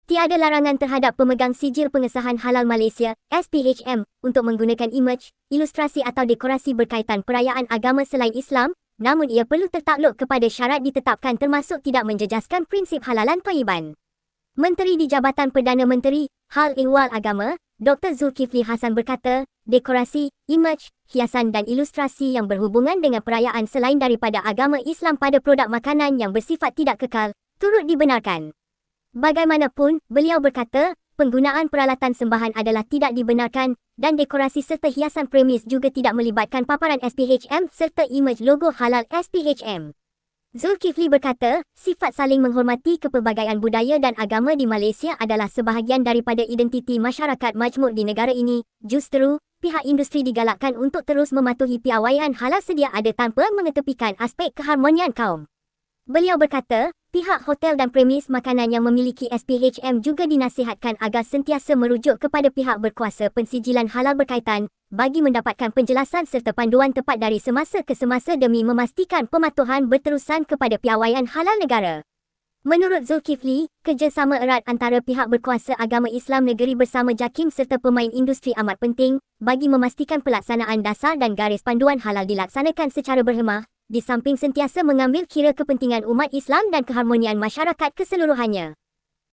Tiada larangan terhadap pemegang sijil pengesahan halal Malaysia, SPHM, untuk menggunakan imej, ilustrasi atau dekorasi berkaitan perayaan agama selain Islam, namun ia perlu tertakluk kepada syarat ditetapkan termasuk tidak menjejaskan prinsip halalan thayyiban. Menteri di Jabatan Perdana Menteri, Hal Ehwal Agama, Dr. Zulkifli Hasan berkata, dekorasi, imej, hiasan dan ilustrasi yang berhubungan dengan perayaan selain daripada agama Islam pada produk makanan yang bersifat tidak kekal, turut dibenarkan. Bagaimanapun, beliau berkata, penggunaan peralatan sembahan adalah tidak dibenarkan dan dekorasi serta hiasan premis juga tidak melibatkan paparan SPHM serta imej logo halal SPHM. Zulkifli berkata, sifat saling menghormati kepelbagaian budaya dan agama di Malaysia adalah sebahagian daripada identiti masyarakat majmuk di negara ini. Justeru, pihak industri digalakkan untuk terus mematuhi piawaian halal sedia ada tanpa mengetepikan aspek keharmonian kaum. Beliau berkata, pihak hotel dan premis makanan yang memiliki SPHM juga dinasihatkan agar sentiasa merujuk kepada pihak berkuasa pensijilan halal berkaitan bagi mendapatkan penjelasan serta panduan tepat dari semasa ke semasa demi memastikan pematuhan berterusan kepada piawaian halal negara. Menurut Zulkifli, kerjasama erat antara pihak berkuasa agama Islam negeri bersama JAKIM serta pemain industri amat penting bagi memastikan pelaksanaan dasar dan garis panduan halal dilaksanakan secara berhemah, di samping sentiasa mengambil kira kepentingan umat Islam dan keharmonian masyarakat keseluruhannya.